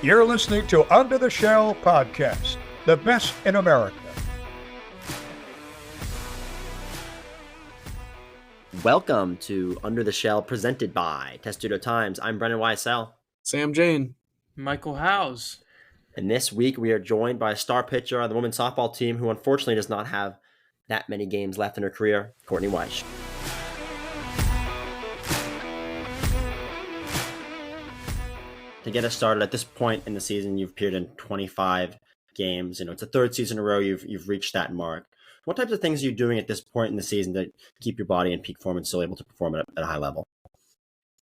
You're listening to Under the Shell Podcast, the best in America. Welcome to Under the Shell, presented by Testudo Times. I'm Brendan Wyche. Sam Jane. Michael Howes. And this week we are joined by a star pitcher on the women's softball team who unfortunately does not have that many games left in her career, Courtney Wyche. To get us started, at this point in the season, you've appeared in 25 games. It's the third season in a row you've reached that mark. What types of things are you doing at this point in the season to keep your body in peak form and still able to perform at a high level?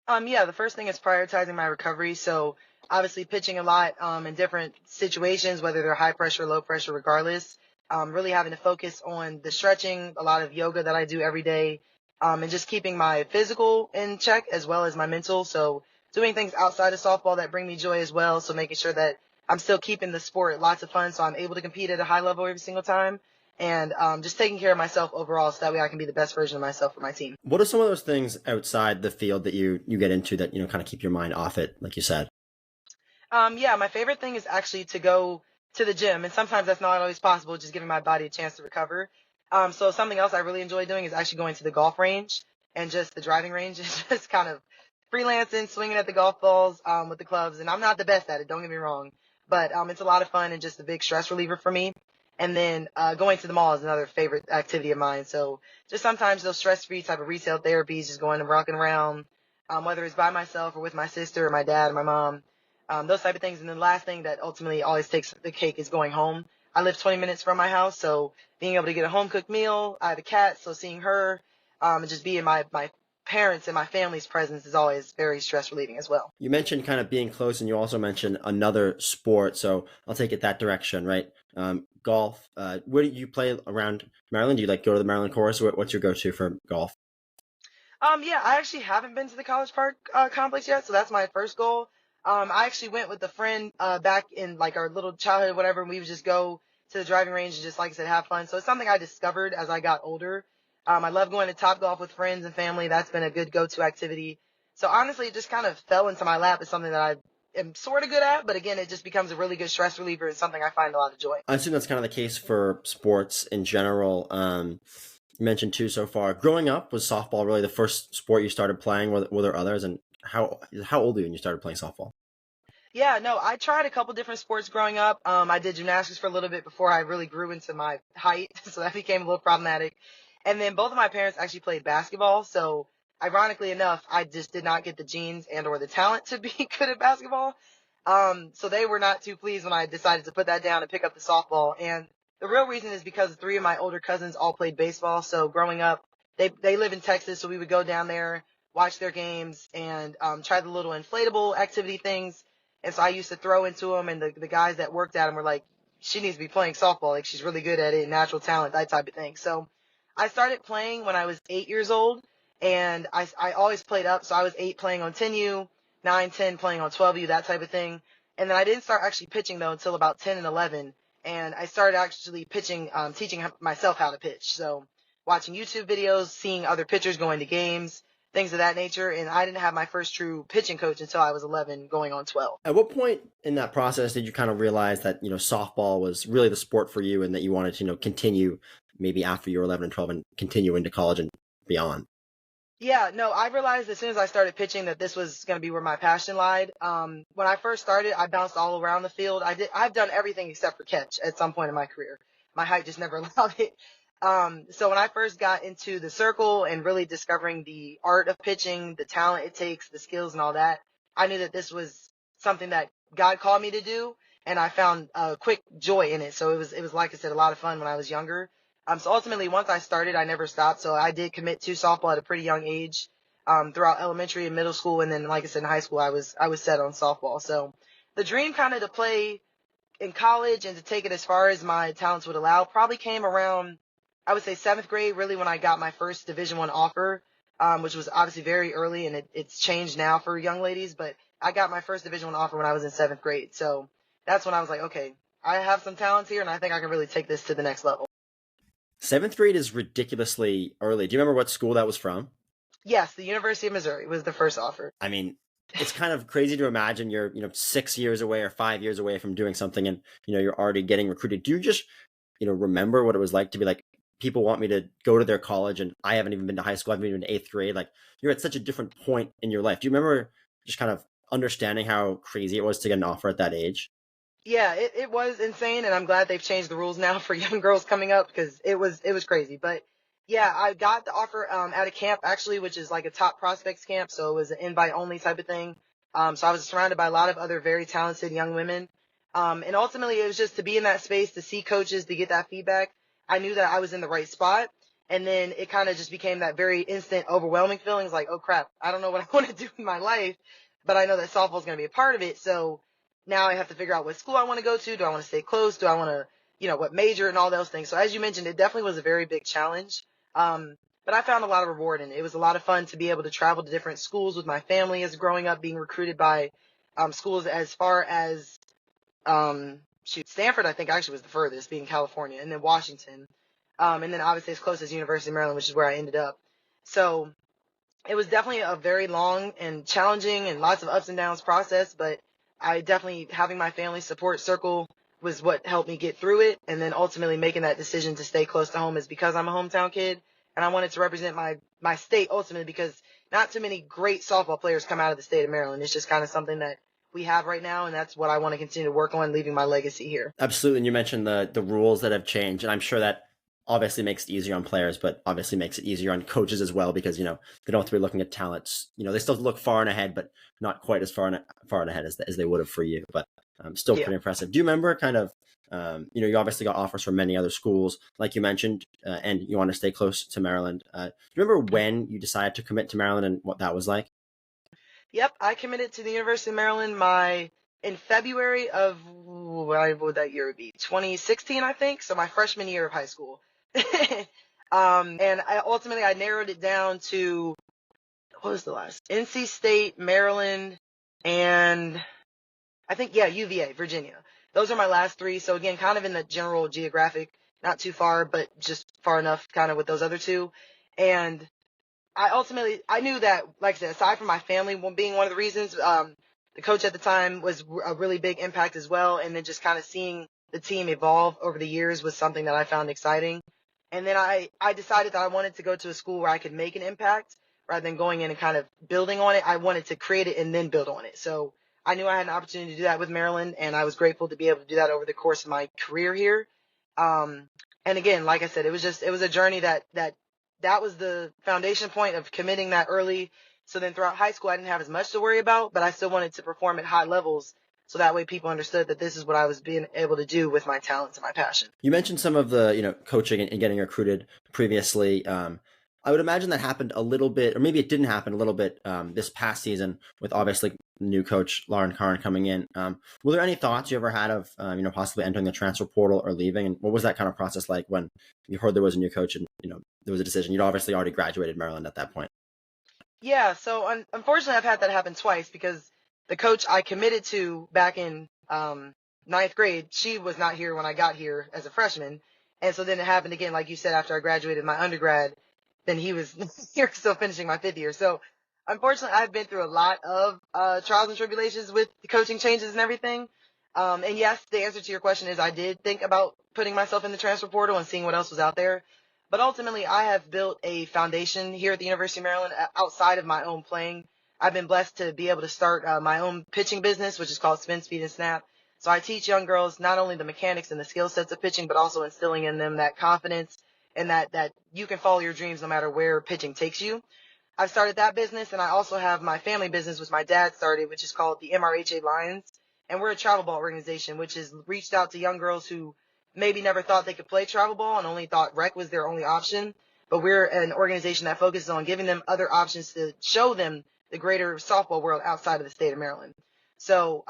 The first thing is prioritizing my recovery. So obviously pitching a lot in different situations, whether they're high pressure, low pressure, regardless. Really having to focus on the stretching, a lot of yoga that I do every day, and just keeping my physical in check as well as my mental. So doing things outside of softball that bring me joy as well. So making sure that I'm still keeping the sport lots of fun so I'm able to compete at a high level every single time. And just taking care of myself overall so that way I can be the best version of myself for my team. What are some of those things outside the field that you get into that, kind of keep your mind off it, like you said? My favorite thing is actually to go to the gym. And sometimes that's not always possible, just giving my body a chance to recover. So something else I really enjoy doing is actually going to the golf range and just the driving range is just kind of freelancing, swinging at the golf balls with the clubs. And I'm not the best at it, don't get me wrong. But it's a lot of fun and just a big stress reliever for me. And then going to the mall is another favorite activity of mine. So just sometimes those stress-free type of retail therapies, just going and rocking around, whether it's by myself or with my sister or my dad or my mom, those type of things. And then the last thing that ultimately always takes the cake is going home. I live 20 minutes from my house, so being able to get a home-cooked meal. I have a cat, so seeing her and just being my parents and my family's presence is always very stress relieving as well. You mentioned kind of being close, and you also mentioned another sport, so I'll take it that direction, right? Golf. Where do you play around Maryland? Do you go to the Maryland course? What's your go-to for golf? I actually haven't been to the College Park complex yet, so that's my first goal. I actually went with a friend back in our little childhood, whatever, and we would just go to the driving range and just, like I said, have fun. So it's something I discovered as I got older. I love going to Topgolf with friends and family. That's been a good go-to activity. So honestly, it just kind of fell into my lap as something that I am sort of good at. But again, it just becomes a really good stress reliever and something I find a lot of joy. I assume that's kind of the case for sports in general. You mentioned two so far. Growing up, was softball really the first sport you started playing? Were there others? And how old were you when you started playing softball? Yeah, no, I tried a couple different sports growing up. I did gymnastics for a little bit before I really grew into my height. So that became a little problematic. And then both of my parents actually played basketball. So ironically enough, I just did not get the genes and or the talent to be good at basketball. So they were not too pleased when I decided to put that down and pick up the softball. And the real reason is because three of my older cousins all played baseball. So growing up, they live in Texas. So we would go down there, watch their games and try the little inflatable activity things. And so I used to throw into them. And the guys that worked at them were like, she needs to be playing softball. Like she's really good at it, natural talent, that type of thing. So I started playing when I was 8 years old, and I always played up. So I was 8 playing on 10U, 9, 10 playing on 12U, that type of thing. And then I didn't start actually pitching, though, until about 10 and 11. And I started actually pitching, teaching myself how to pitch. So watching YouTube videos, seeing other pitchers going to games, things of that nature. And I didn't have my first true pitching coach until I was 11 going on 12. At what point in that process did you kind of realize that, softball was really the sport for you and that you wanted to, continue maybe after you were 11 and 12 and continue into college and beyond? Yeah, no, I realized as soon as I started pitching that this was going to be where my passion lied. When I first started, I bounced all around the field. I've done everything except for catch at some point in my career. My height just never allowed it. So when I first got into the circle and really discovering the art of pitching, the talent it takes, the skills and all that, I knew that this was something that God called me to do, and I found a quick joy in it. So it was like I said, a lot of fun when I was younger. So ultimately, once I started, I never stopped. So I did commit to softball at a pretty young age, throughout elementary and middle school. And then, like I said, in high school, I was set on softball. So the dream kind of to play in college and to take it as far as my talents would allow probably came around, I would say 7th grade, really when I got my first Division I offer, which was obviously very early, and it's changed now for young ladies. But I got my first Division I offer when I was in 7th grade. So that's when I was like, okay, I have some talents here, and I think I can really take this to the next level. 7th grade is ridiculously early. Do you remember what school that was from? Yes, the University of Missouri was the first offer. I mean, it's kind of crazy to imagine you're 6 years away or 5 years away from doing something, and you're already getting recruited. Do you just remember what it was like to be like, people want me to go to their college and I haven't even been to high school, I haven't even been to eighth grade? Like, you're at such a different point in your life. Do you remember just kind of understanding how crazy it was to get an offer at that age? Yeah, it was insane, and I'm glad they've changed the rules now for young girls coming up because it was crazy. But yeah, I got the offer at a camp actually, which is like a top prospects camp, so it was an invite only type of thing. So I was surrounded by a lot of other very talented young women, and ultimately it was just to be in that space, to see coaches, to get that feedback. I knew that I was in the right spot, and then it kind of just became that very instant, overwhelming feelings like, oh crap, I don't know what I want to do in my life, but I know that softball is going to be a part of it, so. Now I have to figure out what school I want to go to. Do I want to stay close? Do I want to, what major and all those things. So as you mentioned, it definitely was a very big challenge. But I found a lot of reward in it. It was a lot of fun to be able to travel to different schools with my family as growing up, being recruited by schools as far as, Stanford, I think actually was the furthest, being California, and then Washington. And then obviously as close as University of Maryland, which is where I ended up. So it was definitely a very long and challenging and lots of ups and downs process, but I definitely, having my family support circle was what helped me get through it. And then ultimately making that decision to stay close to home is because I'm a hometown kid and I wanted to represent my state ultimately, because not too many great softball players come out of the state of Maryland. It's just kind of something that we have right now. And that's what I want to continue to work on, leaving my legacy here. Absolutely. And you mentioned the rules that have changed, and I'm sure that obviously makes it easier on players, but obviously makes it easier on coaches as well, because they don't have to be looking at talents. They still look far and ahead, but not quite as far and ahead as they would have for you. But still pretty impressive. Do you remember kind of you obviously got offers from many other schools, like you mentioned, and you want to stay close to Maryland. Do you remember when you decided to commit to Maryland and what that was like? Yep, I committed to the University of Maryland in February of, what would that year be? 2016, I think. So my freshman year of high school. And I narrowed it down to, what was the last? NC State, Maryland, and I think, UVA, Virginia. Those are my last three. So again, kind of in the general geographic, not too far, but just far enough kind of with those other two. And I knew that, like I said, aside from my family being one of the reasons, the coach at the time was a really big impact as well. And then just kind of seeing the team evolve over the years was something that I found exciting. And then I decided that I wanted to go to a school where I could make an impact rather than going in and kind of building on it. I wanted to create it and then build on it. So I knew I had an opportunity to do that with Maryland, and I was grateful to be able to do that over the course of my career here. And again, like I said, it was a journey that was the foundation point of committing that early. So then throughout high school, I didn't have as much to worry about, but I still wanted to perform at high levels. So that way people understood that this is what I was being able to do with my talents and my passion. You mentioned some of the, coaching and getting recruited previously. I would imagine that happened a little bit, or maybe it didn't happen a little bit this past season with obviously new coach Lauren Karn coming in. Were there any thoughts you ever had of, possibly entering the transfer portal or leaving? And what was that kind of process like when you heard there was a new coach and, there was a decision? You'd obviously already graduated Maryland at that point. Yeah, so unfortunately, I've had that happen twice because the coach I committed to back in ninth grade, she was not here when I got here as a freshman. And so then it happened again, like you said, after I graduated my undergrad, then he was here still finishing my fifth year. So unfortunately, I've been through a lot of trials and tribulations with the coaching changes and everything. And yes, the answer to your question is I did think about putting myself in the transfer portal and seeing what else was out there. But ultimately, I have built a foundation here at the University of Maryland outside of my own playing. I've been blessed to be able to start my own pitching business, which is called Spin, Speed, and Snap. So I teach young girls not only the mechanics and the skill sets of pitching, but also instilling in them that confidence and that you can follow your dreams no matter where pitching takes you. I've started that business, and I also have my family business, which my dad started, which is called the MRHA Lions. And we're a travel ball organization, which has reached out to young girls who maybe never thought they could play travel ball and only thought rec was their only option. But we're an organization that focuses on giving them other options to show them the greater softball world outside of the state of Maryland. So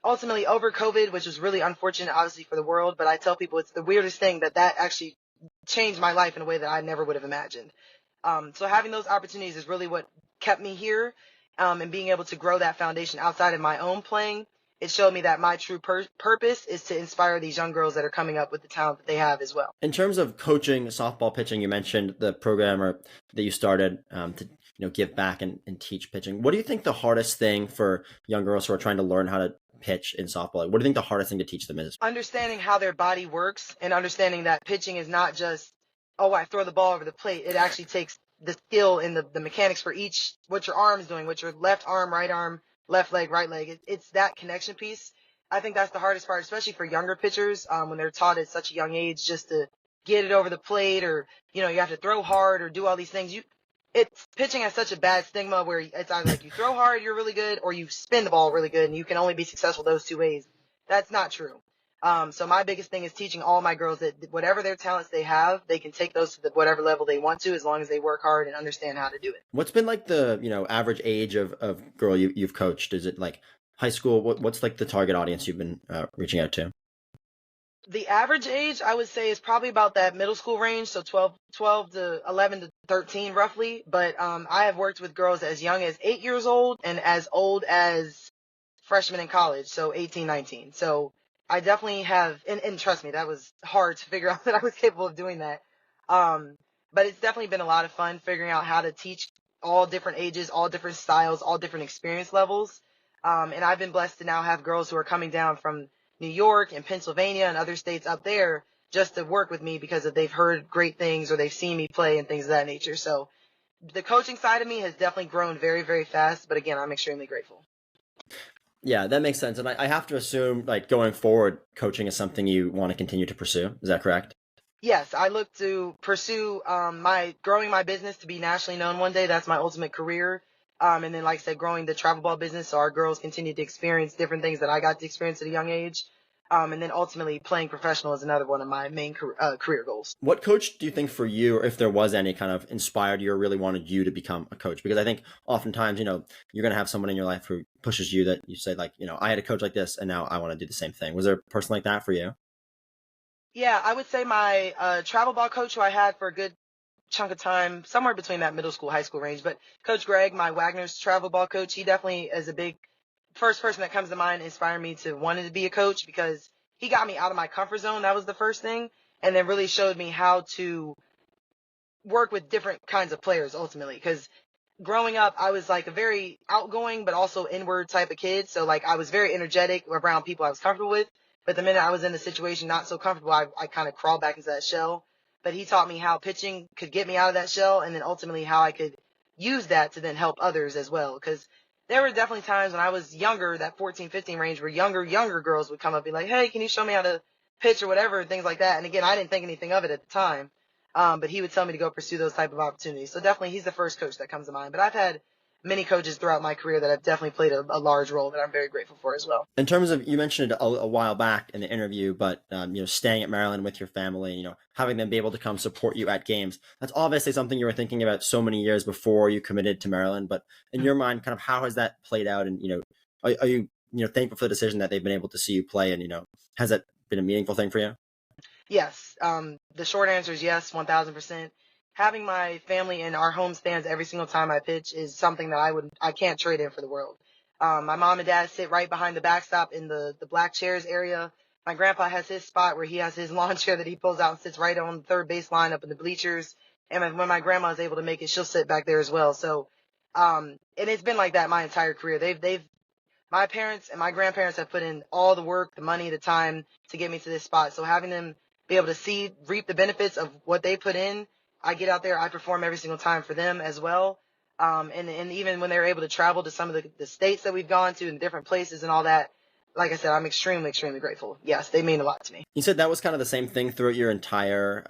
ultimately, over COVID, which was really unfortunate, obviously, for the world, but I tell people it's the weirdest thing that actually changed my life in a way that I never would have imagined. So having those opportunities is really what kept me here, and being able to grow that foundation outside of my own playing. It showed me that my true purpose is to inspire these young girls that are coming up with the talent that they have as well. In terms of coaching softball pitching, you mentioned the program that you started to give back and teach pitching. What do you think the hardest thing for young girls who are trying to learn how to pitch in softball? Like, what do you think the hardest thing to teach them is? Understanding how their body works and understanding that pitching is not just, oh, I throw the ball over the plate. It actually takes the skill and the mechanics for each, what your arm's doing, what your left arm, right arm, left leg, right leg. It's that connection piece. I think that's the hardest part, especially for younger pitchers, when they're taught at such a young age just to get it over the plate, or, you have to throw hard or do all these things. It's pitching has such a bad stigma where it's either like you throw hard, you're really good, or you spin the ball really good, and you can only be successful those two ways. That's not true. So my biggest thing is teaching all my girls that whatever their talents they have, they can take those to whatever level they want to, as long as they work hard and understand how to do it. What's been like the, average age of girl you've coached? Is it like high school? What's like the target audience you've been reaching out to? The average age, I would say, is probably about that middle school range, so 12 to 11 to 13 roughly. But I have worked with girls as young as 8 years old and as old as freshmen in college, so 18, 19. So I definitely have, and trust me, that was hard to figure out that I was capable of doing that. But it's definitely been a lot of fun figuring out how to teach all different ages, all different styles, all different experience levels. And I've been blessed to now have girls who are coming down from New York and Pennsylvania and other states up there just to work with me because they've heard great things or they've seen me play and things of that nature. So the coaching side of me has definitely grown very, very fast. But again, I'm extremely grateful. Yeah, that makes sense. And I have to assume, like, going forward, coaching is something you want to continue to pursue. Is that correct? Yes, I look to pursue growing my business to be nationally known one day. That's my ultimate career. And then, like I said, growing the travel ball business so our girls continue to experience different things that I got to experience at a young age. And then ultimately playing professional is another one of my main career goals. What coach do you think for you, or if there was any, kind of inspired you or really wanted you to become a coach? Because I think oftentimes, you're going to have someone in your life who pushes you that you say, like, I had a coach like this and now I want to do the same thing. Was there a person like that for you? Yeah, I would say my travel ball coach who I had for a good chunk of time, somewhere between that middle school, high school range. But Coach Greg, my Wagner's travel ball coach, he definitely is a big first person that comes to mind, inspired me to wanting to be a coach because he got me out of my comfort zone. That was the first thing. And then really showed me how to work with different kinds of players ultimately. Because growing up, I was like a very outgoing, but also inward type of kid. So like I was very energetic around people I was comfortable with. But the minute I was in a situation not so comfortable, I kind of crawled back into that shell. But he taught me how pitching could get me out of that shell, and then ultimately how I could use that to then help others as well. Because there were definitely times when I was younger, that 14, 15 range, where younger girls would come up and be like, hey, can you show me how to pitch or whatever, and things like that. And again, I didn't think anything of it at the time. But he would tell me to go pursue those type of opportunities. So definitely he's the first coach that comes to mind. But I've had many coaches throughout my career that have definitely played a large role that I'm very grateful for as well. In terms of, you mentioned it a while back in the interview, but staying at Maryland with your family, having them be able to come support you at games, that's obviously something you were thinking about so many years before you committed to Maryland. But in your mind, kind of how has that played out? And are you thankful for the decision that they've been able to see you play? And has that been a meaningful thing for you? Yes. The short answer is yes, 1,000%. Having my family in our home stands every single time I pitch is something that I can't trade in for the world. My mom and dad sit right behind the backstop in the black chairs area. My grandpa has his spot where he has his lawn chair that he pulls out and sits right on the third base line up in the bleachers. And when my grandma is able to make it, she'll sit back there as well. So, and it's been like that my entire career. My parents and my grandparents have put in all the work, the money, the time to get me to this spot. So having them be able to reap the benefits of what they put in, I get out there, I perform every single time for them as well. And even when they're able to travel to some of the states that we've gone to and different places and all that, like I said, I'm extremely, extremely grateful. Yes, they mean a lot to me. You said that was kind of the same thing throughout your entire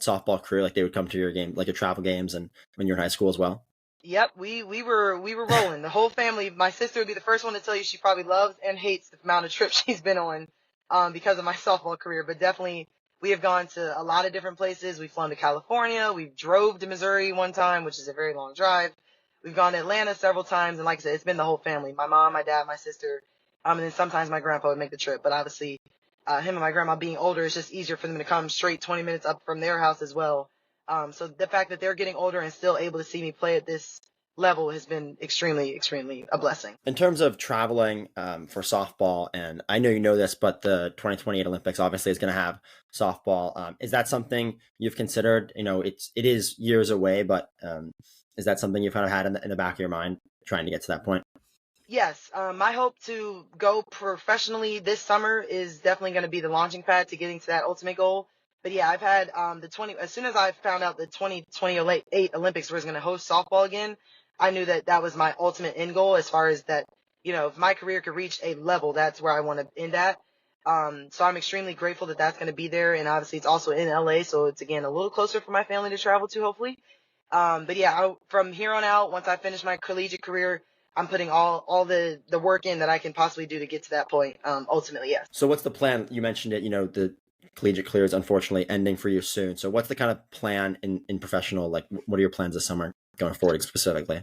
softball career, like they would come to your game, like your travel games, and when you're in high school as well? Yep, we were rolling. The whole family, my sister would be the first one to tell you she probably loves and hates the amount of trips she's been on because of my softball career, but definitely we have gone to a lot of different places. We've flown to California. We drove to Missouri one time, which is a very long drive. We've gone to Atlanta several times. And like I said, it's been the whole family. My mom, my dad, my sister. And then sometimes my grandpa would make the trip. But obviously, him and my grandma being older, it's just easier for them to come straight 20 minutes up from their house as well. So the fact that they're getting older and still able to see me play at this level has been extremely, extremely a blessing. In terms of traveling for softball, and I know you know this, but the 2028 Olympics obviously is going to have softball. Is that something you've considered? It is years away, but Is that something you've kind of had in the back of your mind, trying to get to that point? Yes, my hope to go professionally this summer is definitely going to be the launching pad to getting to that ultimate goal. But yeah, I've had as soon as I found out the 2028 Olympics was going to host softball again, I knew that that was my ultimate end goal as far as that, if my career could reach a level, that's where I want to end at. So I'm extremely grateful that that's going to be there. And obviously it's also in LA. So it's again a little closer for my family to travel to, hopefully. But yeah, from here on out, once I finish my collegiate career, I'm putting all the work in that I can possibly do to get to that point. Ultimately, yes. So what's the plan? You mentioned it, the collegiate career is unfortunately ending for you soon. So what's the kind of plan in professional, like what are your plans this summer going forward specifically?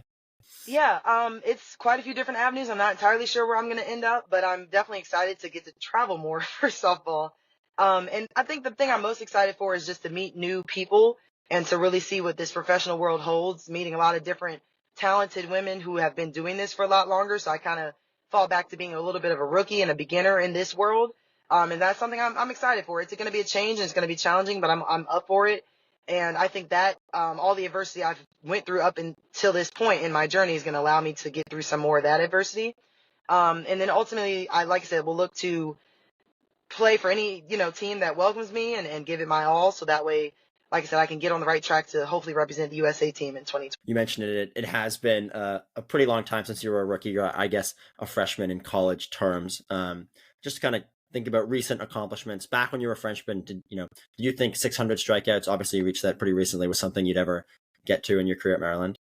Yeah, it's quite a few different avenues. I'm not entirely sure where I'm going to end up, but I'm definitely excited to get to travel more for softball. And I think the thing I'm most excited for is just to meet new people and to really see what this professional world holds, meeting a lot of different talented women who have been doing this for a lot longer. So I kind of fall back to being a little bit of a rookie and a beginner in this world. And that's something I'm excited for. It's going to be a change and it's going to be challenging, but I'm up for it. And I think that all the adversity I've went through up until this point in my journey is going to allow me to get through some more of that adversity. And then ultimately, like I said, will look to play for any, team that welcomes me and give it my all. So that way, like I said, I can get on the right track to hopefully represent the USA team in 2020. You mentioned it. It has been a pretty long time since you were a rookie. You're, I guess, a freshman in college terms. Just to kind of think about recent accomplishments. Back when you were a freshman, did you think 600 strikeouts, obviously you reached that pretty recently, was something you'd ever get to in your career at Maryland?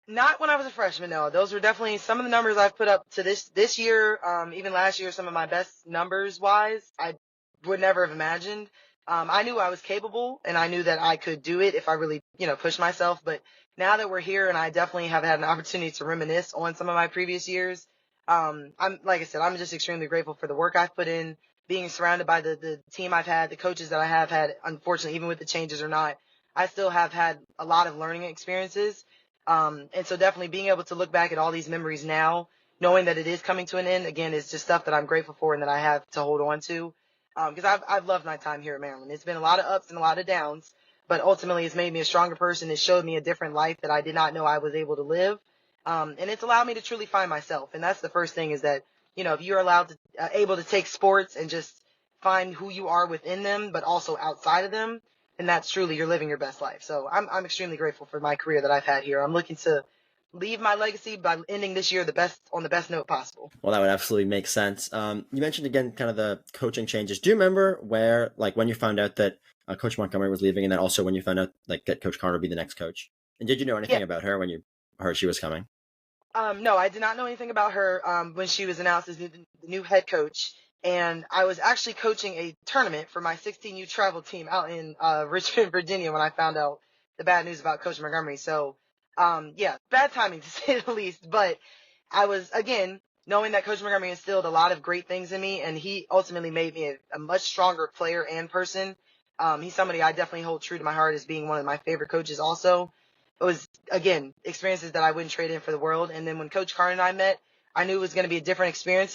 Not when I was a freshman, no. Those were definitely some of the numbers I've put up to this year, even last year, some of my best numbers wise, I would never have imagined. I knew I was capable and I knew that I could do it if I really, pushed myself. But now that we're here and I definitely have had an opportunity to reminisce on some of my previous years, like I said, I'm just extremely grateful for the work I've put in, being surrounded by the team I've had, the coaches that I have had. Unfortunately, even with the changes or not, I still have had a lot of learning experiences. And so definitely being able to look back at all these memories now, knowing that it is coming to an end, again, is just stuff that I'm grateful for and that I have to hold on to. Because I've loved my time here at Maryland. It's been a lot of ups and a lot of downs, but ultimately it's made me a stronger person. It showed me a different life that I did not know I was able to live. And it's allowed me to truly find myself. And that's the first thing is that, if you're allowed to, able to take sports and just find who you are within them, but also outside of them, and that's truly you're living your best life. So I'm extremely grateful for my career that I've had here. I'm looking to leave my legacy by ending this year on the best note possible. Well, that would absolutely make sense. You mentioned again kind of the coaching changes. Do you remember when you found out that Coach Montgomery was leaving, and then also when you found out that Coach Carter would be the next coach? And did you know anything about her when you heard she was coming? No, I did not know anything about her when she was announced as the new head coach. And I was actually coaching a tournament for my 16U travel team out in Richmond, Virginia when I found out the bad news about Coach Montgomery. So, yeah, bad timing to say the least. But I was, again, knowing that Coach Montgomery instilled a lot of great things in me, and he ultimately made me a much stronger player and person. He's somebody I definitely hold true to my heart as being one of my favorite coaches also. It was, again, experiences that I wouldn't trade in for the world. And then when Coach Carter and I met, I knew it was going to be a different experience.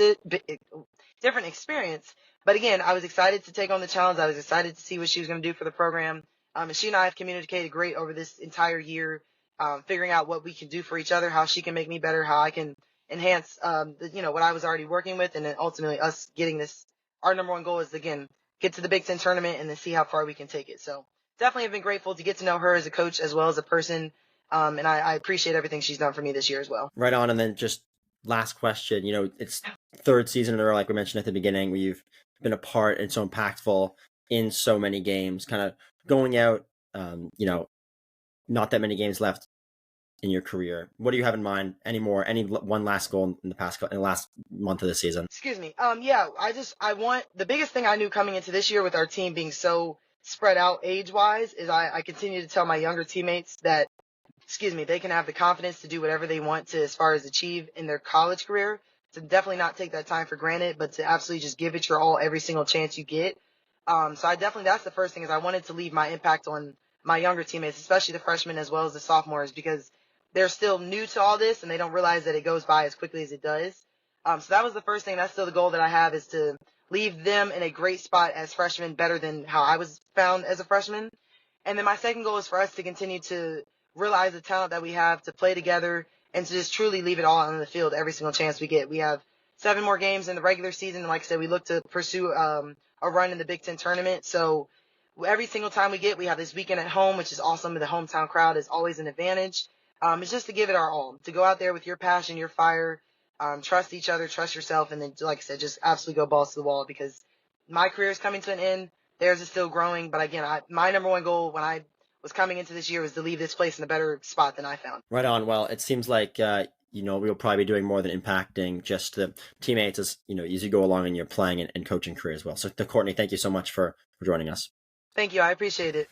But again, I was excited to take on the challenge. I was excited to see what she was going to do for the program. And she and I have communicated great over this entire year, figuring out what we can do for each other, how she can make me better, how I can enhance, what I was already working with. And then ultimately us getting this, our number one goal is, again, get to the Big Ten tournament and then see how far we can take it. So definitely have been grateful to get to know her as a coach as well as a person. And I appreciate everything she's done for me this year as well. Right on. And then just last question, it's third season in a row, like we mentioned at the beginning, where you've been a part and so impactful in so many games, kind of going out, not that many games left in your career. What do you have in mind anymore? Any one last goal in the last month of the season? Excuse me. Yeah, I want the biggest thing I knew coming into this year with our team being so spread out age wise is I continue to tell my younger teammates that, they can have the confidence to do whatever they want to as far as achieve in their college career. To definitely not take that time for granted, but to absolutely just give it your all every single chance you get. So that's the first thing is I wanted to leave my impact on my younger teammates, especially the freshmen as well as the sophomores, because they're still new to all this and they don't realize that it goes by as quickly as it does. So that was the first thing. That's still the goal that I have is to leave them in a great spot as freshmen, better than how I was found as a freshman. And then my second goal is for us to continue to realize the talent that we have to play together and to just truly leave it all on the field every single chance we get. We have 7 more games in the regular season. And like I said, we look to pursue a run in the Big Ten tournament. So every single time we get, we have this weekend at home, which is awesome. The hometown crowd is always an advantage. It's just to give it our all, to go out there with your passion, your fire, trust each other, trust yourself, and then, like I said, just absolutely go balls to the wall, because my career is coming to an end. Theirs is still growing. But again, my number one goal when I was coming into this year was to leave this place in a better spot than I found. Right on. Well, it seems like we'll probably be doing more than impacting just the teammates as you go along in your playing and coaching career as well. So, Courtney, thank you so much for joining us. Thank you. I appreciate it.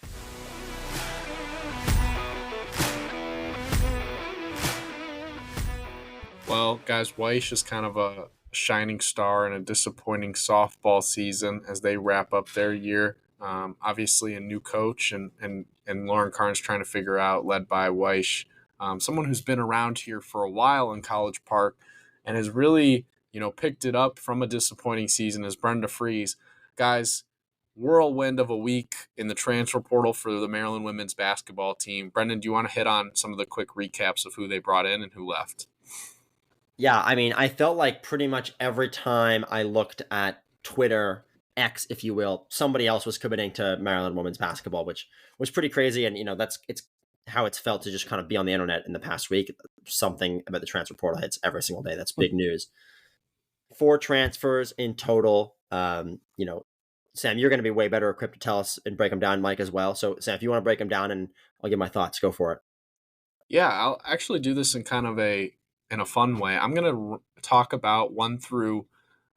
Well, guys, Wyche is kind of a shining star in a disappointing softball season as they wrap up their year. Obviously, a new coach and Lauren Carnes trying to figure out, led by Wyche, someone who's been around here for a while in College Park and has really, picked it up from a disappointing season as Brenda Fries. Guys, whirlwind of a week in the transfer portal for the Maryland women's basketball team. Brendan, do you want to hit on some of the quick recaps of who they brought in and who left? Yeah, I mean, I felt like pretty much every time I looked at Twitter, X, if you will, somebody else was committing to Maryland women's basketball, which was pretty crazy. And, it's how it's felt to just kind of be on the internet in the past week. Something about the transfer portal hits every single day. That's big news. 4 transfers in total. Sam, you're going to be way better equipped to tell us and break them down, Mike, as well. So, Sam, if you want to break them down and I'll give my thoughts, go for it. Yeah, I'll actually do this in kind of a fun way. I'm going to talk about 1 through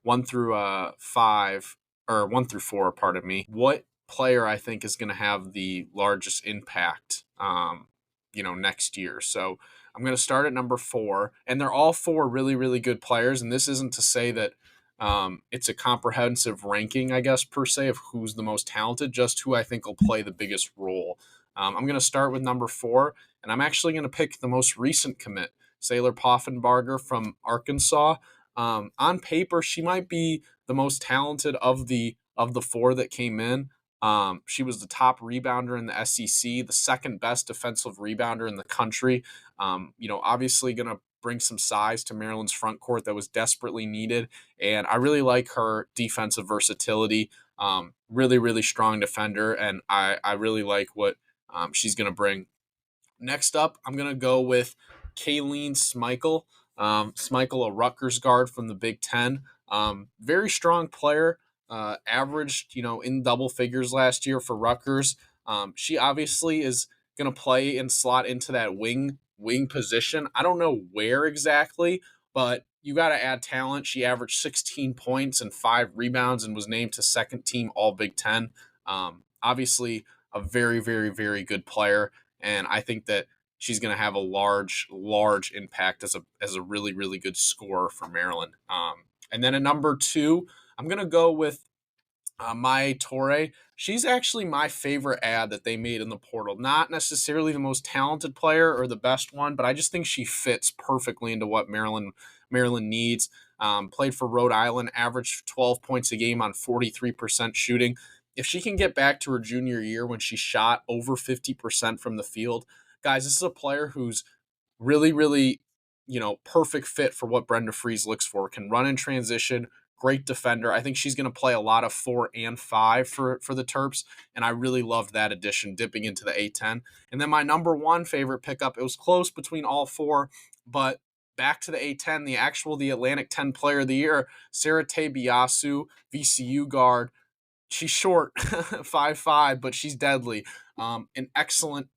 5, or 1 through 4, pardon me. What player I think is going to have the largest impact, next year. So I'm going to start at number 4, and they're all 4 really, really good players. And this isn't to say that it's a comprehensive ranking, I guess, per se, of who's the most talented, just who I think will play the biggest role. I'm going to start with number 4, and I'm actually going to pick the most recent commit, Saylor Poffenbarger from Arkansas. On paper, she might be the most talented of the 4 that came in. She was the top rebounder in the SEC, the second best defensive rebounder in the country. Obviously going to bring some size to Maryland's front court that was desperately needed. And I really like her defensive versatility. Really, really strong defender. And I really like what she's going to bring. Next up, I'm going to go with Kayleen Smeichel. Smeichel, a Rutgers guard from the Big Ten. Very strong player. Averaged, in double figures last year for Rutgers. She obviously is going to play and slot into that wing position. I don't know where exactly, but you got to add talent. She averaged 16 points and 5 rebounds and was named to second team All Big Ten. Obviously, a very, very, very good player, and I think that she's going to have a large impact as a really, really good scorer for Maryland. And then at number 2, I'm going to go with Mai Torre. She's actually my favorite ad that they made in the portal. Not necessarily the most talented player or the best one, but I just think she fits perfectly into what Maryland needs. Played for Rhode Island, averaged 12 points a game on 43% shooting. If she can get back to her junior year when she shot over 50% from the field, guys, this is a player who's really, really, perfect fit for what Brenda Fries looks for. Can run in transition, great defender. I think she's going to play a lot of 4 and 5 for the Terps, and I really loved that addition, dipping into the A10. And then my number 1 favorite pickup, it was close between all 4, but back to the A10, the Atlantic 10 Player of the Year, Sarah Biasu, VCU guard. She's short, 5'5", but she's deadly. An excellent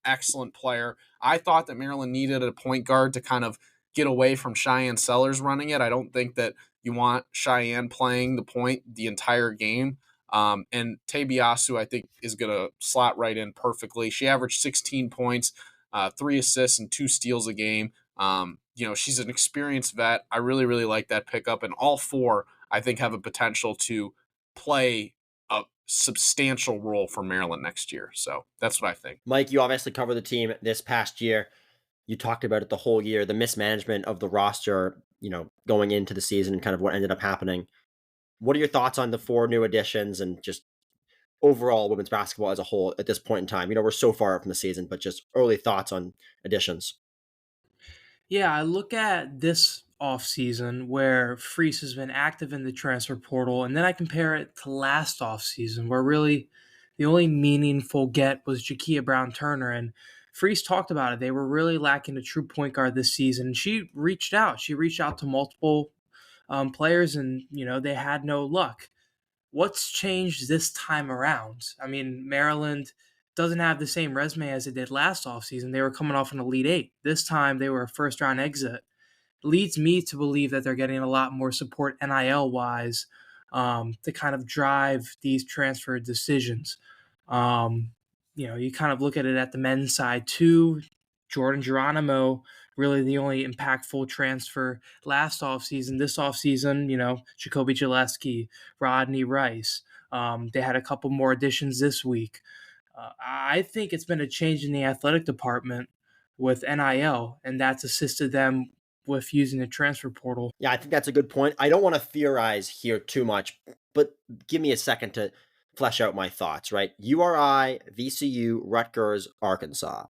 player. I thought that Maryland needed a point guard to kind of get away from Cheyenne Sellers running it. I don't think that you want Cheyenne playing the point the entire game. And Tebiasu, I think, is going to slot right in perfectly. She averaged 16 points, 3 assists, and 2 steals a game. She's an experienced vet. I really, really like that pickup. And all 4, I think, have a potential to play a substantial role for Maryland next year. So that's what I think. Mike, you obviously covered the team this past year. You talked about it the whole year, the mismanagement of the roster, going into the season and kind of what ended up happening. What are your thoughts on the 4 new additions and just overall women's basketball as a whole at this point in time? We're so far from the season, but just early thoughts on additions. Yeah, I look at this offseason where Freese has been active in the transfer portal, and then I compare it to last offseason where really the only meaningful get was Jakia Brown Turner. And Freese talked about it. They were really lacking a true point guard this season. She reached out. She reached out to multiple players, and they had no luck. What's changed this time around? I mean, Maryland doesn't have the same resume as it did last offseason. They were coming off an Elite Eight. This time they were a first round exit. Leads me to believe that they're getting a lot more support NIL wise to kind of drive these transfer decisions. You kind of look at it at the men's side too. Jordan Geronimo, really the only impactful transfer last offseason. This offseason, Jacoby Gillespie, Rodney Rice. They had a couple more additions this week. I think it's been a change in the athletic department with NIL, and that's assisted them with using the transfer portal. Yeah, I think that's a good point. I don't want to theorize here too much, but give me a second to flesh out my thoughts, right? URI, VCU, Rutgers, Arkansas.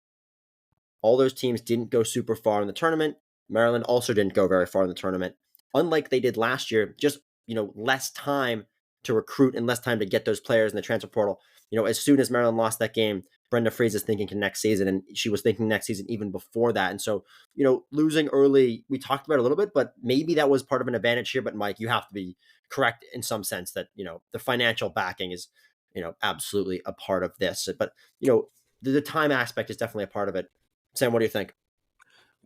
All those teams didn't go super far in the tournament. Maryland also didn't go very far in the tournament. Unlike they did last year, just, less time to recruit and less time to get those players in the transfer portal. As soon as Maryland lost that game, Brenda Freese is thinking next season, and she was thinking next season even before that. And so, losing early, we talked about it a little bit, but maybe that was part of an advantage here. But Mike, you have to be correct in some sense that, the financial backing is, absolutely a part of this. But, the time aspect is definitely a part of it. Sam, what do you think?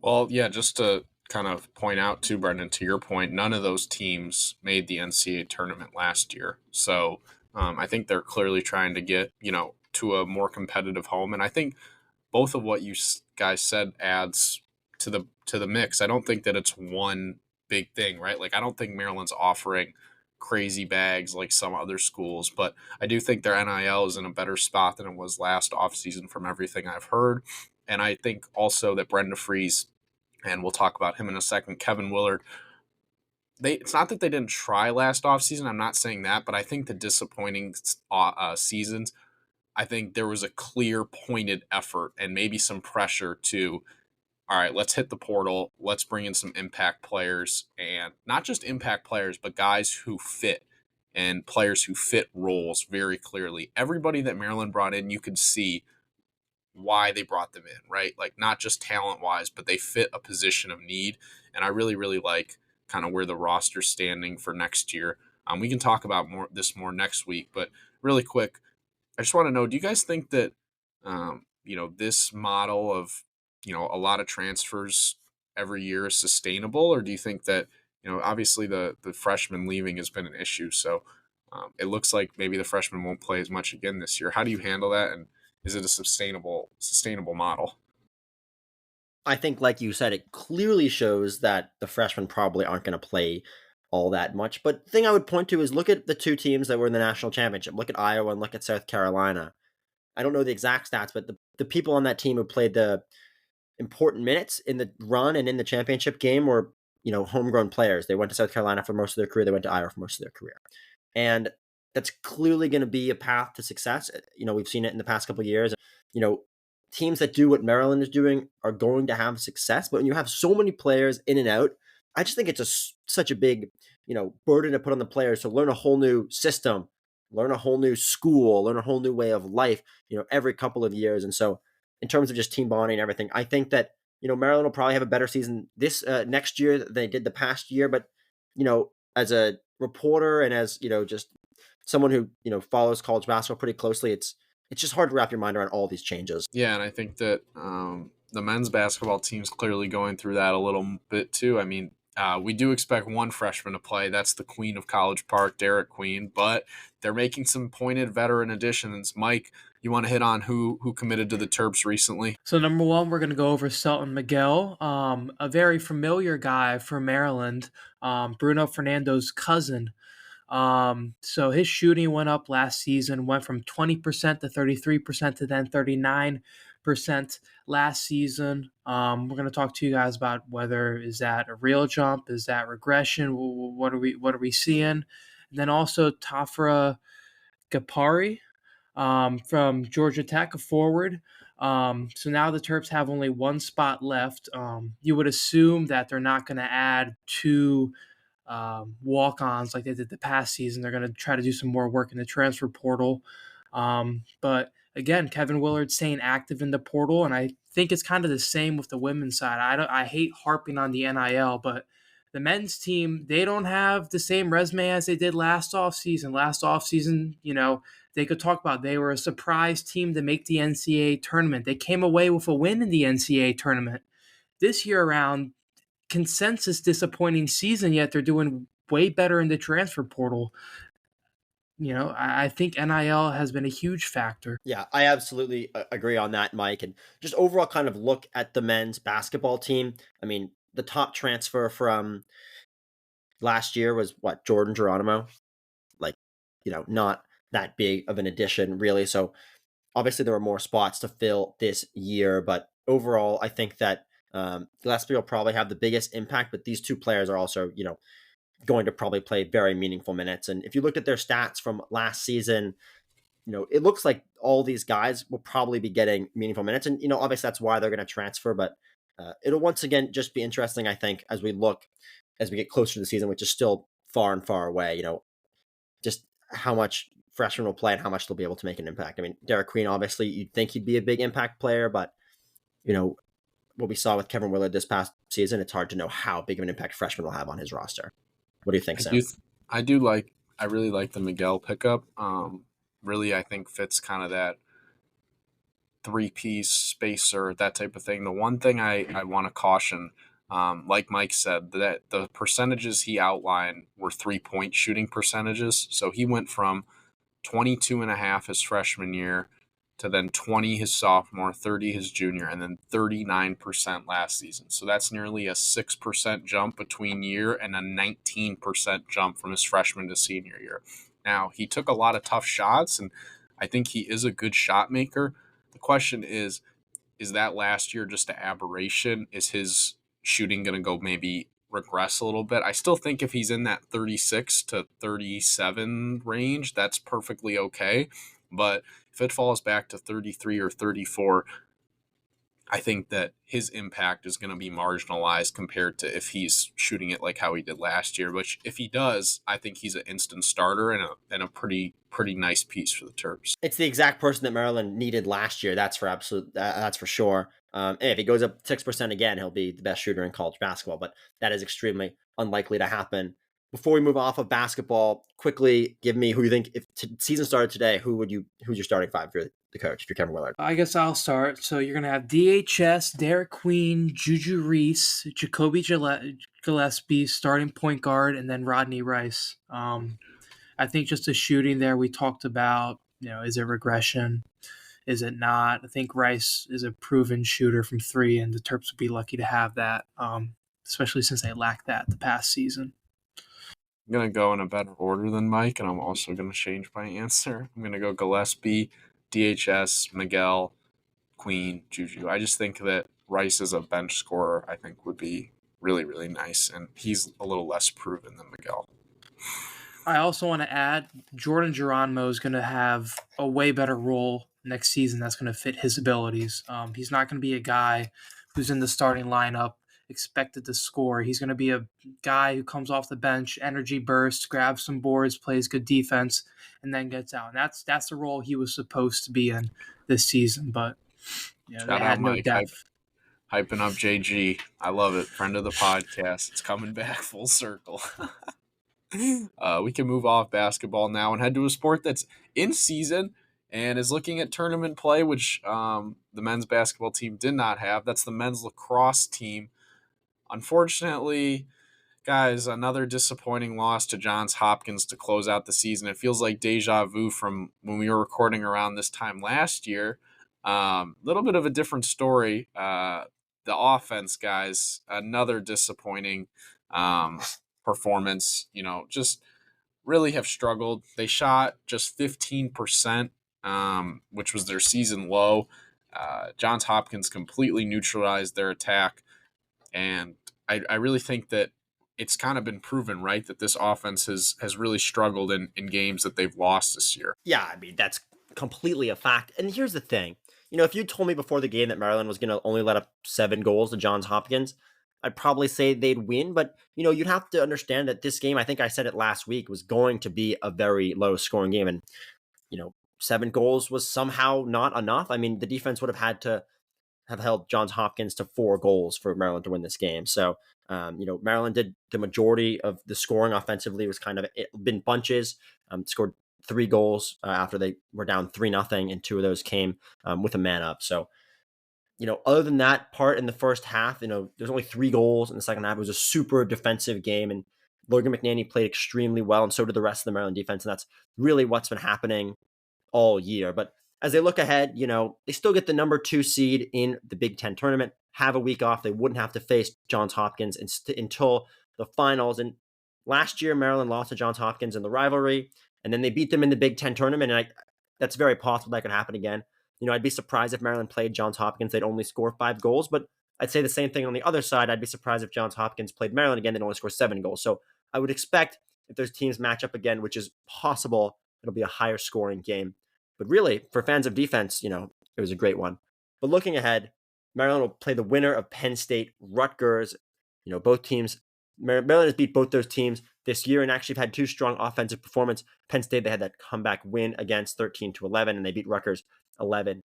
Well, yeah, just to kind of point out too, Brendan, to your point, none of those teams made the NCAA tournament last year. So I think they're clearly trying to get, to a more competitive home. And I think both of what you guys said adds to the mix. I don't think that it's one big thing, right? Like, I don't think Maryland's offering crazy bags like some other schools, but I do think their NIL is in a better spot than it was last offseason from everything I've heard. And I think also that Brenda Freese, and we'll talk about him in a second, Kevin Willard, it's not that they didn't try last offseason. I'm not saying that, but I think the disappointing seasons, I think there was a clear pointed effort and maybe some pressure to, all right, let's hit the portal. Let's bring in some impact players, and not just impact players, but guys who fit and players who fit roles very clearly. Everybody that Maryland brought in, you could see why they brought them in, right? Like, not just talent wise, but they fit a position of need. And I really, really like kind of where the roster's standing for next year. We can talk about more next week, but really quick, I just want to know, do you guys think that, this model of, a lot of transfers every year is sustainable? Or do you think that, obviously the freshman leaving has been an issue. So it looks like maybe the freshmen won't play as much again this year. How do you handle that? And is it a sustainable model? I think, like you said, it clearly shows that the freshmen probably aren't going to play all that much. But the thing I would point to is look at the two teams that were in the national championship. Look at Iowa and look at South Carolina. I don't know the exact stats, but the people on that team who played the important minutes in the run and in the championship game were, homegrown players. They went to South Carolina for most of their career. They went to Iowa for most of their career. And that's clearly going to be a path to success. We've seen it in the past couple of years. Teams that do what Maryland is doing are going to have success. But when you have so many players in and out, I just think it's such a big, burden to put on the players to learn a whole new system, learn a whole new school, learn a whole new way of life, every couple of years. And so in terms of just team bonding and everything, I think that, Maryland will probably have a better season this next year than they did the past year. But, as a reporter and as, just someone who, follows college basketball pretty closely, it's just hard to wrap your mind around all these changes. Yeah, and I think that the men's basketball team's clearly going through that a little bit too. I mean, we do expect one freshman to play. That's the queen of College Park, Derek Queen, but they're making some pointed veteran additions. Mike, you want to hit on who committed to the Terps recently? So number one, we're going to go over Selton Miguel, a very familiar guy for Maryland, Bruno Fernando's cousin. So his shooting went up last season, went from 20% to 33% to then 39% last season. We're going to talk to you guys about whether is that a real jump, is that regression, what are we seeing? And then also Tafra Gapari, from Georgia Tech, a forward. So now the Terps have only one spot left. You would assume that they're not going to add two walk-ons like they did the past season. They're going to try to do some more work in the transfer portal. But again, Kevin Willard staying active in the portal, and I think it's kind of the same with the women's side. I hate harping on the NIL, but the men's team, they don't have the same resume as they did last offseason. Last offseason, they could talk about they were a surprise team to make the NCAA tournament. They came away with a win in the NCAA tournament. This year around, consensus disappointing season, yet they're doing way better in the transfer portal. I think NIL has been a huge factor. Yeah, I absolutely agree on that, Mike. And just overall kind of look at the men's basketball team. I mean, the top transfer from last year was what, Jordan Geronimo? Like, not that big of an addition, really. So obviously there were more spots to fill this year, but overall, I think that Gillespie will probably have the biggest impact, but these two players are also, going to probably play very meaningful minutes. And if you look at their stats from last season, it looks like all these guys will probably be getting meaningful minutes. And, obviously that's why they're going to transfer, but it'll once again just be interesting, I think, as we get closer to the season, which is still far and far away, just how much freshmen will play and how much they'll be able to make an impact. I mean, Derek Queen, obviously you'd think he'd be a big impact player, but, what we saw with Kevin Willard this past season, it's hard to know how big of an impact freshman will have on his roster. What do you think, Sam? I really like the Miguel pickup. Really, I think fits kind of that three-piece spacer, that type of thing. The one thing I want to caution, like Mike said, that the percentages he outlined were 3-point shooting percentages. So he went from 22.5 his freshman year to then 20 his sophomore, 30 his junior, and then 39% last season. So that's nearly a 6% jump between year and a 19% jump from his freshman to senior year. Now, he took a lot of tough shots, and I think he is a good shot maker. The question is that last year just an aberration? Is his shooting going to go maybe regress a little bit? I still think if he's in that 36 to 37 range, that's perfectly okay. But if it falls back to 33 or 34, I think that his impact is going to be marginalized compared to if he's shooting it like how he did last year, which if he does, I think he's an instant starter and a pretty nice piece for the Terps. It's the exact person that Maryland needed last year. That's for sure. And if he goes up 6% again, he'll be the best shooter in college basketball, but that is extremely unlikely to happen. Before we move off of basketball, quickly give me who you think, if season started today, who's your starting five if you're the coach, if you're Kevin Willard? I guess I'll start. So you're going to have DHS, Derek Queen, Juju Reese, Jacoby Gillespie, starting point guard, and then Rodney Rice. I think just the shooting there we talked about, is it regression? Is it not? I think Rice is a proven shooter from three, and the Terps would be lucky to have that, especially since they lacked that the past season. I'm going to go in a better order than Mike, and I'm also going to change my answer. I'm going to go Gillespie, DHS, Miguel, Queen, Juju. I just think that Rice as a bench scorer, I think, would be really, really nice, and he's a little less proven than Miguel. I also want to add Jordan Geronimo is going to have a way better role next season that's going to fit his abilities. He's not going to be a guy who's in the starting lineup expected to score. He's going to be a guy who comes off the bench, energy bursts, grabs some boards, plays good defense, and then gets out. And that's the role he was supposed to be in this season, but they had no depth. Hyping up JG. I love it. Friend of the podcast. It's coming back full circle. We can move off basketball now and head to a sport that's in season and is looking at tournament play, which the men's basketball team did not have. That's the men's lacrosse team. Unfortunately, guys, another disappointing loss to Johns Hopkins to close out the season. It feels like deja vu from when we were recording around this time last year. Little bit of a different story. The offense, guys, another disappointing performance. Just really have struggled. They shot just 15%, which was their season low. Johns Hopkins completely neutralized their attack. And I really think that it's kind of been proven, right, that this offense has really struggled in games that they've lost this year. Yeah, I mean, that's completely a fact. And here's the thing. If you told me before the game that Maryland was going to only let up 7 goals to Johns Hopkins, I'd probably say they'd win. But, you'd have to understand that this game, I think I said it last week, was going to be a very low scoring game. And, 7 goals was somehow not enough. I mean, the defense would have had to have held Johns Hopkins to 4 goals for Maryland to win this game. So, Maryland did the majority of the scoring offensively. Was kind of been bunches, scored 3 goals after they were down 3-0, and 2 of those came with a man up. So, other than that part in the first half, there's only 3 goals in the second half. It was a super defensive game, and Logan McNaney played extremely well, and so did the rest of the Maryland defense. And that's really what's been happening all year. But as they look ahead, they still get the number 2 seed in the Big Ten tournament, have a week off. They wouldn't have to face Johns Hopkins until the finals. And last year, Maryland lost to Johns Hopkins in the rivalry, and then they beat them in the Big Ten tournament. And that's very possible that could happen again. I'd be surprised if Maryland played Johns Hopkins, they'd only score 5 goals. But I'd say the same thing on the other side. I'd be surprised if Johns Hopkins played Maryland again, they'd only score 7 goals. So I would expect if those teams match up again, which is possible, it'll be a higher scoring game. But really, for fans of defense, it was a great one. But looking ahead, Maryland will play the winner of Penn State, Rutgers. Both teams, Maryland has beat both those teams this year and actually have had 2 strong offensive performances. Penn State, they had that comeback win against 13-11, and they beat Rutgers 11-6.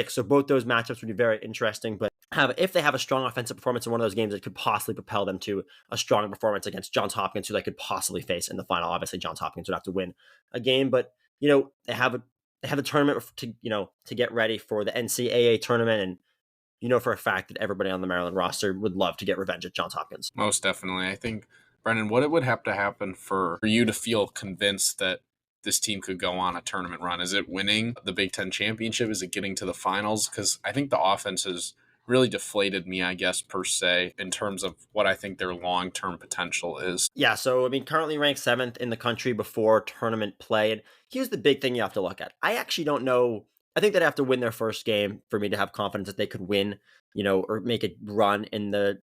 So both those matchups would be very interesting. But if they have a strong offensive performance in one of those games, it could possibly propel them to a strong performance against Johns Hopkins, who they could possibly face in the final. Obviously, Johns Hopkins would have to win a game, but they have a tournament to get ready for the NCAA tournament, and for a fact that everybody on the Maryland roster would love to get revenge at Johns Hopkins. Most definitely. I think, Brendan, what it would have to happen for you to feel convinced that this team could go on a tournament run? Is it winning the Big Ten championship? Is it getting to the finals? Because I think the offense has really deflated me, I guess, per se, in terms of what I think their long-term potential is. Yeah, so, currently ranked 7th in the country before tournament play. And here's the big thing you have to look at. I actually don't know. I think they'd have to win their first game for me to have confidence that they could win, or make a run in the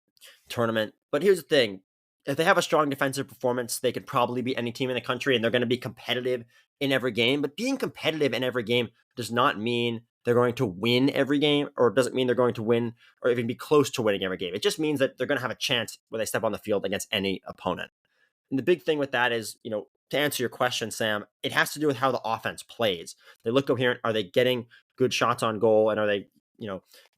tournament. But here's the thing. If they have a strong defensive performance, they could probably beat any team in the country, and they're going to be competitive in every game. But being competitive in every game does not mean they're going to win every game, or doesn't mean they're going to win or even be close to winning every game. It just means that they're going to have a chance when they step on the field against any opponent. And the big thing with that is, to answer your question, Sam, it has to do with how the offense plays. They look coherent. Are they getting good shots on goal? And are they,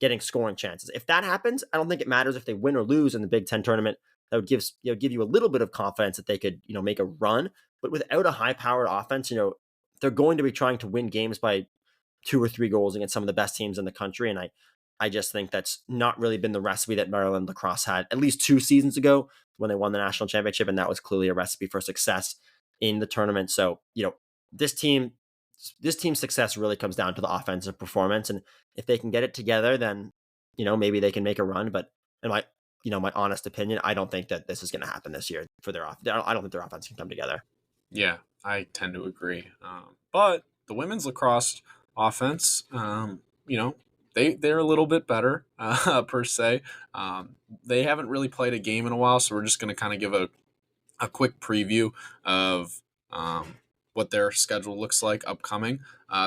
getting scoring chances? If that happens, I don't think it matters if they win or lose in the Big Ten tournament. That would give you a little bit of confidence that they could, make a run. But without a high-powered offense, they're going to be trying to win games by 2 or 3 goals against some of the best teams in the country. And I just think that's not really been the recipe that Maryland lacrosse had at least 2 seasons ago when they won the national championship. And that was clearly a recipe for success in the tournament. So, this team's success really comes down to the offensive performance. And if they can get it together, then, maybe they can make a run. But in my honest opinion, I don't think that this is going to happen this year for their offense. I don't think their offense can come together. Yeah, I tend to agree. But the women's lacrosse offense, they're a little bit better per se. They haven't really played a game in a while, so we're just going to kind of give a quick preview of what their schedule looks like upcoming.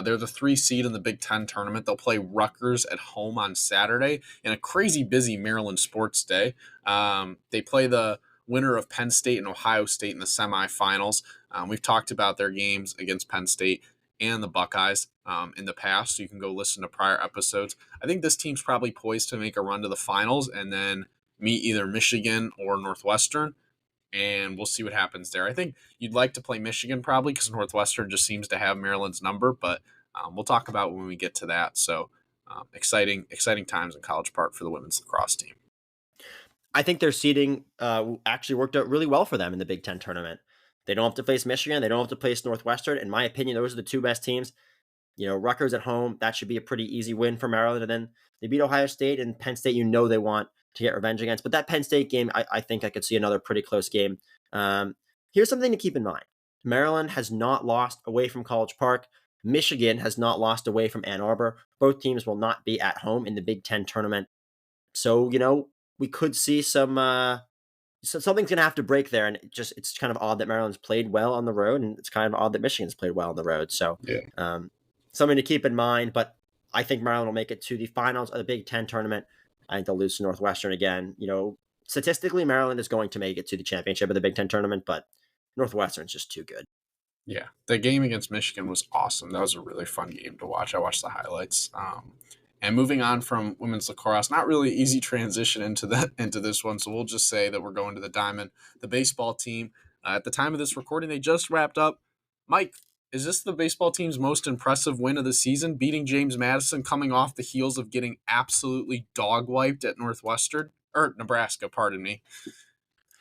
They're the 3 seed in the Big Ten tournament. They'll play Rutgers at home on Saturday in a crazy busy Maryland sports day. They play the winner of Penn State and Ohio State in the semifinals. We've talked about their games against Penn State and the Buckeyes in the past, so you can go listen to prior episodes. I think this team's probably poised to make a run to the finals and then meet either Michigan or Northwestern, and we'll see what happens there. I think you'd like to play Michigan probably because Northwestern just seems to have Maryland's number, but we'll talk about when we get to that. So exciting times in College Park for the women's lacrosse team. I think their seeding actually worked out really well for them in the Big Ten tournament. They don't have to face Michigan. They don't have to face Northwestern. In my opinion, those are the 2 best teams. Rutgers at home, that should be a pretty easy win for Maryland. And then they beat Ohio State, and Penn State, they want to get revenge against. But that Penn State game, I think I could see another pretty close game. Here's something to keep in mind. Maryland has not lost away from College Park. Michigan has not lost away from Ann Arbor. Both teams will not be at home in the Big Ten tournament. So, we could see something's going to have to break there. And it's kind of odd that Maryland's played well on the road, and it's kind of odd that Michigan's played well on the road. So, yeah. something to keep in mind. But I think Maryland will make it to the finals of the Big Ten tournament. I think they'll lose to Northwestern again. Statistically, Maryland is going to make it to the championship of the Big Ten tournament, but Northwestern's just too good. Yeah, the game against Michigan was awesome. That was a really fun game to watch. I watched the highlights. And moving on from women's lacrosse, not really easy transition into this one. So we'll just say that we're going to the Diamond, the baseball team. At the time of this recording, they just wrapped up. Mike, is this the baseball team's most impressive win of the season, beating James Madison, coming off the heels of getting absolutely dog wiped at Nebraska? Pardon me.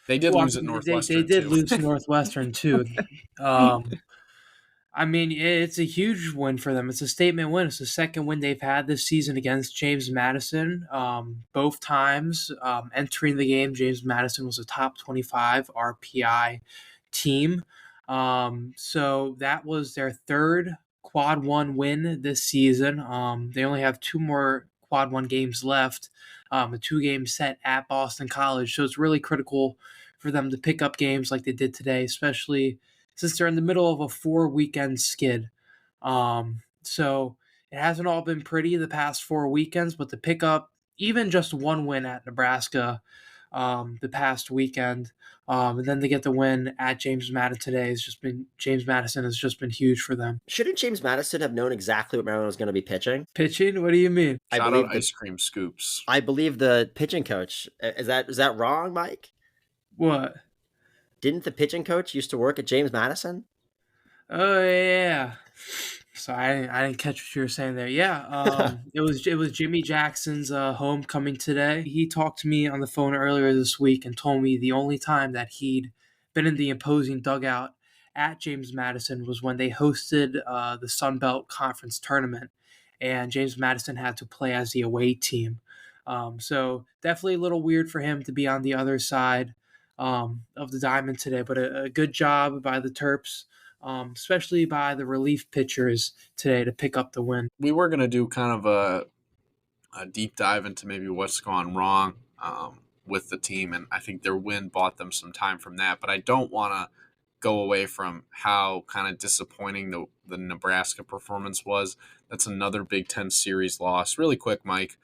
They did lose at Northwestern. They did too. lose to Northwestern too. I mean, it's a huge win for them. It's a statement win. It's the second win they've had this season against James Madison. Both times entering the game, James Madison was a top 25 RPI team. So that was their third quad one win this season. They only have two more quad one games left, a 2-game set at Boston College. So it's really critical for them to pick up games like they did today, especially since they're in the middle of a 4-weekend skid. So it hasn't all been pretty the past 4 weekends, but to pick up even just one win at Nebraska the past weekend, and then to get the win at James Madison today James Madison has just been huge for them. Shouldn't James Madison have known exactly what Maryland was going to be pitching? Pitching? What do you mean? Shout out Ice Cream Scoops. I believe the pitching coach. Is that wrong, Mike? What? Didn't the pitching coach used to work at James Madison? Oh yeah. So I didn't catch what you were saying there. Yeah, it was Jimmy Jackson's homecoming today. He talked to me on the phone earlier this week and told me the only time that he'd been in the imposing dugout at James Madison was when they hosted the Sun Belt Conference tournament, and James Madison had to play as the away team. So definitely a little weird for him to be on the other side of the diamond today, but a good job by the Terps. Especially by the relief pitchers today to pick up the win. We were going to do kind of a deep dive into maybe what's gone wrong with the team, and I think their win bought them some time from that. But I don't want to go away from how kind of disappointing the Nebraska performance was. That's another Big Ten series loss. Really quick, Mike.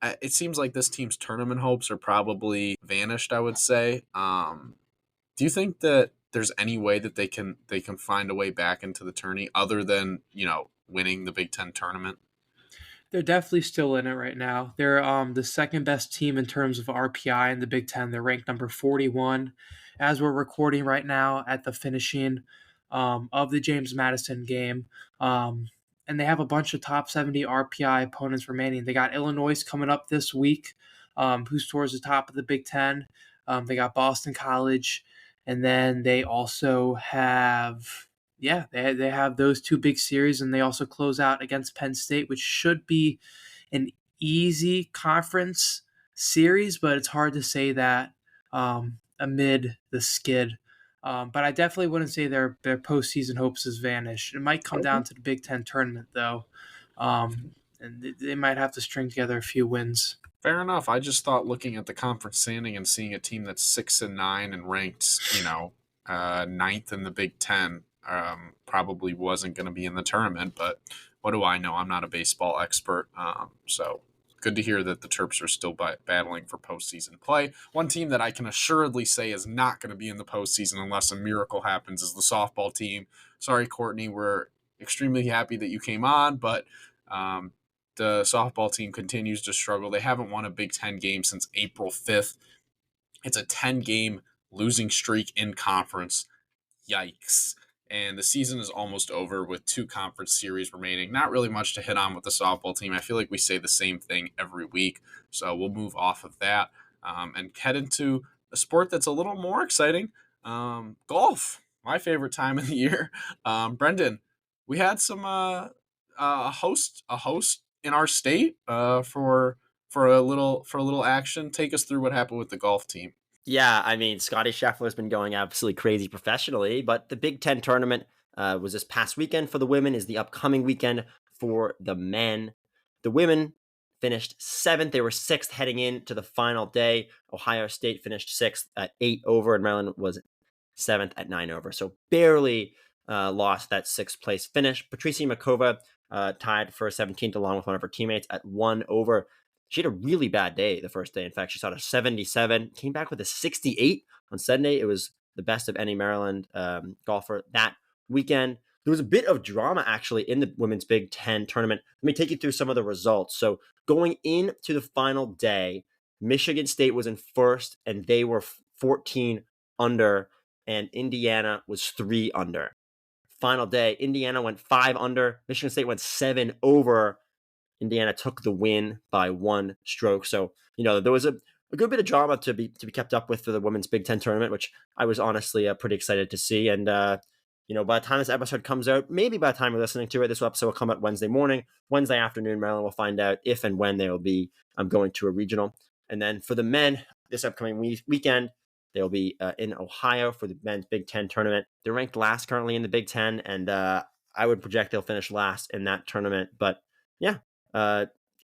It seems like this team's tournament hopes are probably vanished, I would say. Do you think that there's any way that they can find a way back into the tourney other than, winning the Big Ten tournament? They're definitely still in it right now. They're the second best team in terms of RPI in the Big Ten. They're ranked number 41 as we're recording right now at the finishing of the James Madison game. And they have a bunch of top 70 RPI opponents remaining. They got Illinois coming up this week, who's towards the top of the Big Ten. They got Boston College. And then they also have, they have those two big series, and they also close out against Penn State, which should be an easy conference series, but it's hard to say that amid the skid. But I definitely wouldn't say their postseason hopes has vanished. It might come down to the Big Ten tournament, though, and they might have to string together a few wins. Fair enough. I just thought looking at the conference standing and seeing a team that's 6-9 and ranked, ninth in the Big Ten, probably wasn't going to be in the tournament. But what do I know? I'm not a baseball expert. So good to hear that the Terps are still battling for postseason play. One team that I can assuredly say is not going to be in the postseason unless a miracle happens is the softball team. Sorry, Courtney, we're extremely happy that you came on, but the softball team continues to struggle. They haven't won a Big Ten game since April 5th. It's a 10-game losing streak in conference. Yikes. And the season is almost over with 2 conference series remaining. Not really much to hit on with the softball team. I feel like we say the same thing every week. So we'll move off of that and head into a sport that's a little more exciting. Golf, my favorite time of the year. Brendan, we had some a host in our state for a little action. Take us through what happened with the golf team. Yeah, I mean, Scotty Scheffler's been going absolutely crazy professionally, but the Big Ten tournament was this past weekend for the women, is the upcoming weekend for the men. The women finished 7th. They were 6th heading into the final day. Ohio State finished 6th at 8 over, and Maryland was 7th at 9 over. So barely lost that 6th place finish. Patricia Makova tied for 17th along with one of her teammates at 1 over. She had a really bad day the first day. In fact, she shot a 77, came back with a 68 on Sunday. It was the best of any Maryland golfer that weekend. There was a bit of drama actually in the Women's Big Ten tournament. Let me take you through some of the results. So going into the final day, Michigan State was in first and they were 14 under, and Indiana was 3 under. Final day, Indiana went 5 under, Michigan State went 7 over. Indiana took the win by 1 stroke. So, there was a good bit of drama to be kept up with for the Women's Big Ten tournament, which I was honestly pretty excited to see. And, by the time this episode comes out, maybe by the time you're listening to it, this episode will come out Wednesday morning. Wednesday afternoon, Maryland will find out if and when they will be going to a regional. And then for the men, this upcoming weekend, they'll be in Ohio for the men's Big Ten tournament. They're ranked last currently in the Big Ten, and I would project they'll finish last in that tournament. But yeah,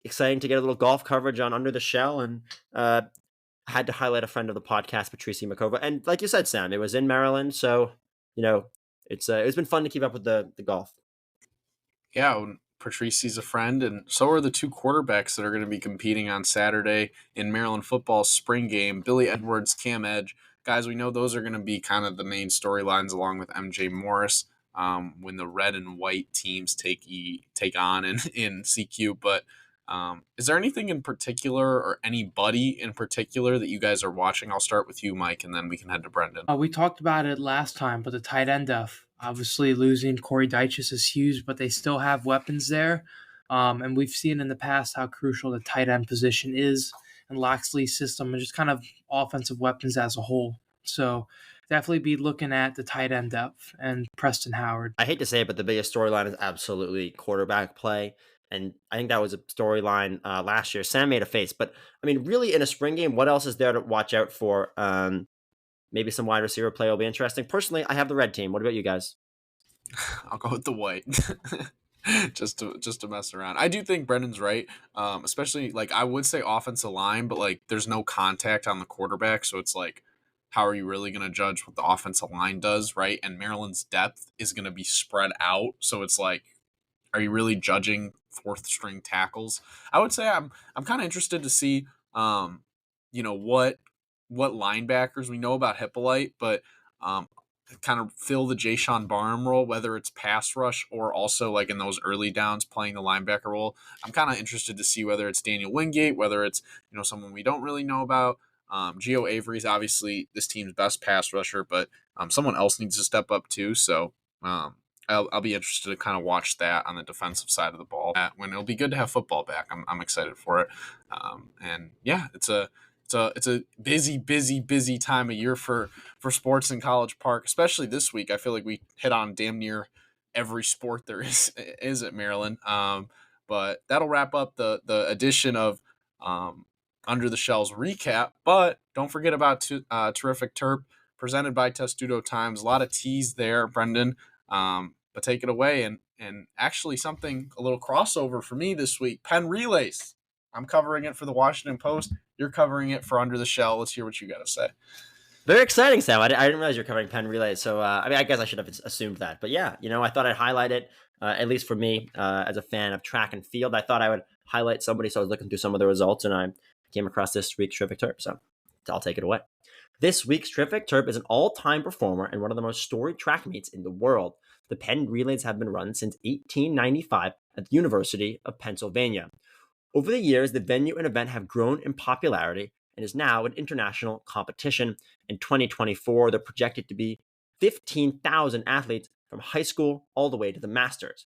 exciting to get a little golf coverage on Under the Shell, and had to highlight a friend of the podcast, Patricia Makova. And like you said, Sam, it was in Maryland, so it's been fun to keep up with the golf. Yeah, Patrici's a friend, and so are the 2 quarterbacks that are going to be competing on Saturday in Maryland football's spring game. Billy Edwards, Cam Edge. Guys, we know those are going to be kind of the main storylines along with MJ Morris when the red and white teams take on in CQ. But is there anything in particular or anybody in particular that you guys are watching? I'll start with you, Mike, and then we can head to Brendan. We talked about it last time, but the tight end depth. Obviously, losing Corey Dyches is huge, but they still have weapons there. And we've seen in the past how crucial the tight end position is in Loxley's system and just kind of offensive weapons as a whole. So definitely be looking at the tight end depth and Preston Howard. I hate to say it, but the biggest storyline is absolutely quarterback play. And I think that was a storyline last year. Sam made a face. But, I mean, really in a spring game, what else is there to watch out for? Maybe some wide receiver play will be interesting. Personally, I have the red team. What about you guys? I'll go with the white. just to mess around. I do think Brendan's right, especially, I would say offensive line, but, there's no contact on the quarterback, so it's how are you really going to judge what the offensive line does, right? And Maryland's depth is going to be spread out, so it's are you really judging 4th string tackles? I would say I'm kind of interested to see, what linebackers we know about Hippolyte, but kind of fill the Jayshon Barham role, whether it's pass rush or also in those early downs playing the linebacker role. I'm kind of interested to see whether it's Daniel Wingate, whether it's someone we don't really know about. Gio Avery is obviously this team's best pass rusher, but someone else needs to step up too. So I'll be interested to kind of watch that on the defensive side of the ball. When it'll be good to have football back. I'm excited for it. And yeah, it's a busy time of year for sports in College Park, especially this week. I feel like we hit on damn near every sport there is at Maryland. But that'll wrap up the edition of Under the Shell's recap. But don't forget about Terrific Terp, presented by Testudo Times. A lot of teas there, Brendan. But take it away, and actually something, a little crossover for me this week. Penn Relays. I'm covering it for the Washington Post. You're covering it for Under the Shell. Let's hear what you got to say. Very exciting, Sam. I didn't realize you're covering Penn Relays. So, I guess I should have assumed that. But yeah, I thought I'd highlight it, at least for me, as a fan of track and field. I thought I would highlight somebody, so I was looking through some of the results, and I came across this week's Terrific Terp. So I'll take it away. This week's Terrific Terp is an all-time performer and one of the most storied track meets in the world. The Penn Relays have been run since 1895 at the University of Pennsylvania. Over the years, the venue and event have grown in popularity and is now an international competition. In 2024, they're projected to be 15,000 athletes from high school all the way to the Masters.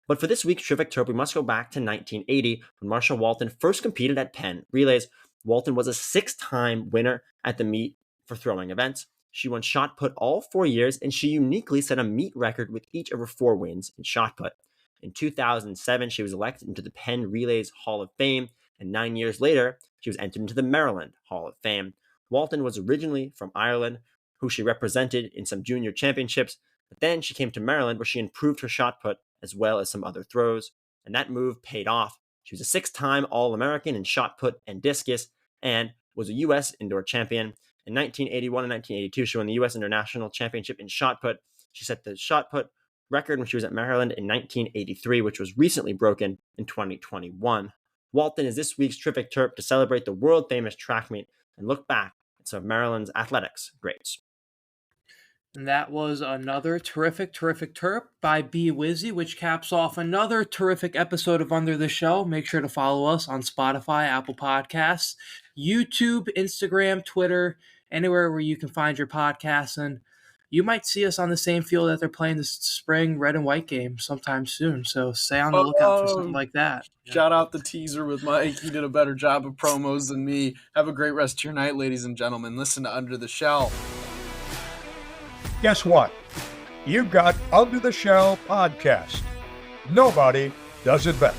But for this week's Terrific Terp, we must go back to 1980 when Marsha Walton first competed at Penn Relays. Walton was a 6-time winner at the meet for throwing events. She won shot put all 4 years, and she uniquely set a meet record with each of her 4 wins in shot put. In 2007, she was elected into the Penn Relays Hall of Fame, and 9 years later, she was entered into the Maryland Hall of Fame. Walton was originally from Ireland, who she represented in some junior championships, but then she came to Maryland where she improved her shot put as well as some other throws, and that move paid off. She was a 6-time All-American in shot put and discus, and was a U.S. indoor champion. In 1981 and 1982, she won the U.S. International Championship in shot put. She set the shot put record when she was at Maryland in 1983, which was recently broken in 2021. Walton is this week's Terrific Terp to celebrate the world-famous track meet and look back at some of Maryland's athletics greats. And that was another terrific Terp by B Wizzy, which caps off another terrific episode of Under the Shell. Make sure to follow us on Spotify, Apple Podcasts, YouTube, Instagram, Twitter, anywhere where you can find your podcasts. And you might see us on the same field that they're playing this spring red and white game sometime soon. So stay on the lookout for something like that. Shout out the teaser with Mike. He did a better job of promos than me. Have a great rest of your night, ladies and gentlemen. Listen to Under the Shell. Guess what? You've got Under the Shell Podcast. Nobody does it better.